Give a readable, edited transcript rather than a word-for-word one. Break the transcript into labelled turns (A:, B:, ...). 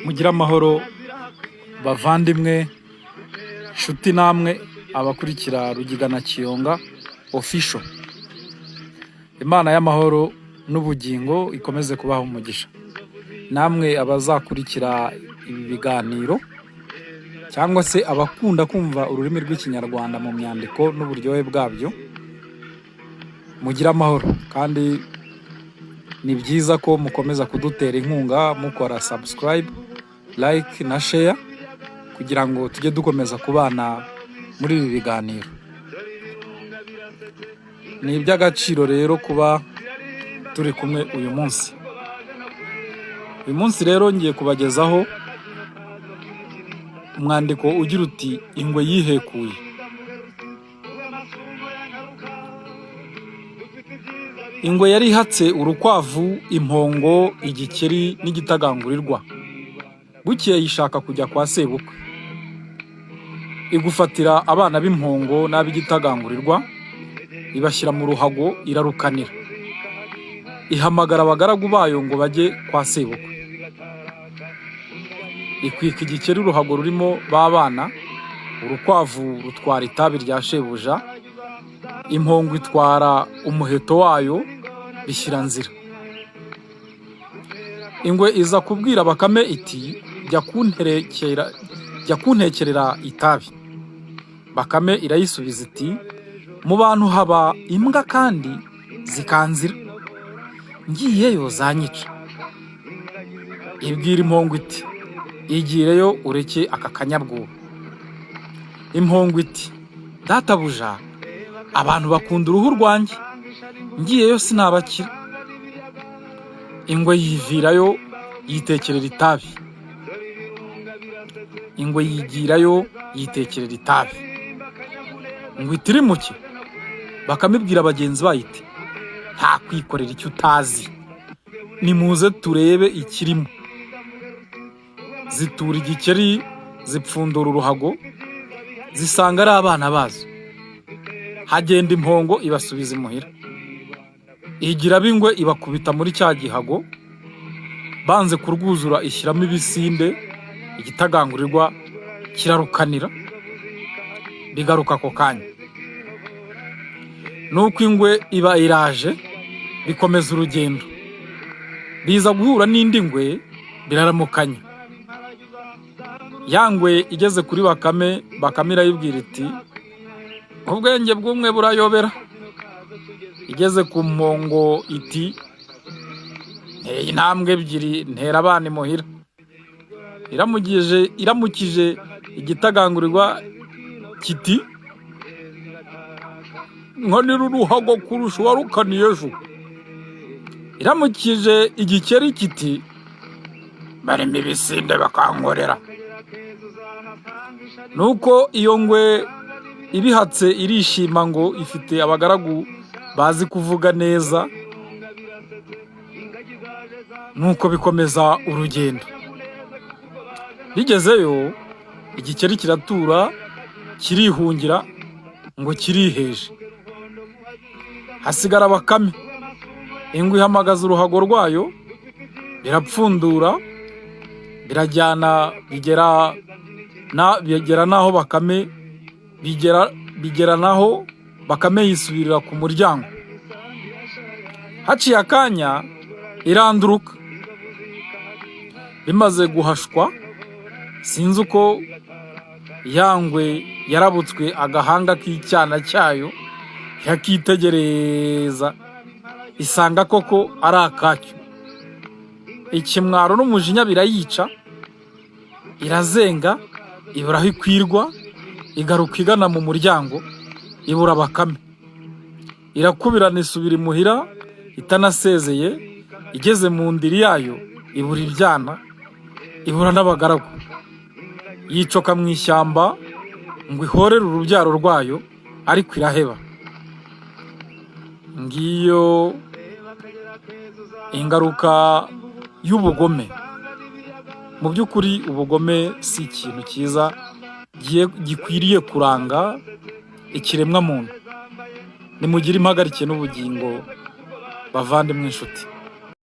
A: Mugira amahoro bavandimwe, nshuti namwe abakurikira Rugigana Kiyonga official. Imana y'amahoro n'ubugingo ikomeze kubaha umugisha. Namwe abazakurikira ibi biganiro cyangwa se abakunda kumva ururimi rw'ikinyarwanda mu myandiko n'uburyohe bwabyo, mugira amahoro kandi ni byiza ko mukomeza kudutera inkunga mukora subscribe, like na share kugira ngo tujye dukomeza kubana muri ibi biganiro. Ni iby'agaciro rero kuba turi kumwe uyu munsi. Uyu munsi rero ngiye kubagezaho umwandiko ugira uti ingwe yihekuye. Ingwe yari ihatse urukwavu, impongo, igikeri n'igitagangurirwa. Bukeye yishaka kujya kwa sebukwe. Igufatira abana b'impongo n'ab'igitagangurirwa, ibashyira mu ruhago irarukanira. Ihamagara abagaragu bayo ngo bajye kwa sebukwe. Ikwika igikeri uruhago rurimo babana, urukwavu rutwara itabi rya shebuja, impongo itwara umuheto wayo bishyira nzira. Ingwe iza kubwira Bakame iti jya kuntekerera itabi. Bakame irayisubiza iti mu bantu haba imbwa kandi zikanzira, ngiyeyo zanyica. Ibwira impongo iti igireyo ureke aka kanyabwoba. Impongo iti databuja, abantu bakunda uruhu rwanjye, ngiyeyo sinabakira. Ingwe yivirayo yitekerera itabi. Ingwe yigirayo yitekerera itabi. Ingwe itirimuke. Bakame ibwira bagenzi bayo iti nta kwikorera icyo utazi, nimuze turebe ikirimo. Zitura igikeri, zipfundura uruhago, zisanga ari abana bazo. Hagenda impongo ibasubiza imuhira. Igira b'ingwe ibakubita muri cya gihago, banze kurwuzura ishyiramo ibisinde, igitagangurirwa kirarukanira, bigaruka ako kanya. Nuko ingwe iba iraje, bikomeza urugendo. Biza guhura n'indi ngwe, biraramukanya. Ya ngwe igeze kuri Bakame, Bakame irayibwira iti ubwenge bw'umwe burayobera. Igeze ku mpongo iti nteye intambwe ebyiri ntera abana imuhira. Iramukije igitagangurirwa kiti nkonira uruhago kurusha uwarukaniye ejo. Iramukije igikeri kiti barimo ibisinde bakankorera. Nuko iyo ngwe ibihatse irishima ngo ifite abagaragu bazi kuvuga neza. Nuko bikomeza urugendo. Bigezeyo igikeri kiratura, kirihungira ngo kiriheje. Hasigara Bakame. Ingwe ihamagaza uruhago rwayo, birapfundura, birajyana bigera naho Bakame yisubirira ku muryango. Haciye akanya iranduruka. Bimaze guhashwa, sinzi uko yangwe yarabutswe agahanga k'icyana cyayo, yakitegereza isanga koko ari akacyo. Ikimwaro n'umujinya birayica, irazenga, iburaho ikwirwa, igaruka igana mu muryango, ibura Bakame. Irakubirana isubira imuhira itanasezeye. Igeze mu ndiri yayo ibura ibyana, ibura n'abagaragu. Yicoka mu ishyamba ngo ihorere urubyaro rwayo, ariko iraheba. Ngiyo ingaruka y'ubugome. Mu by'ukuri ubugome si ikintu cyiza gikwiriye kuranga ikiremwa muntu. Nimugire impagarike n'ubugingo bavandimwe inshuti.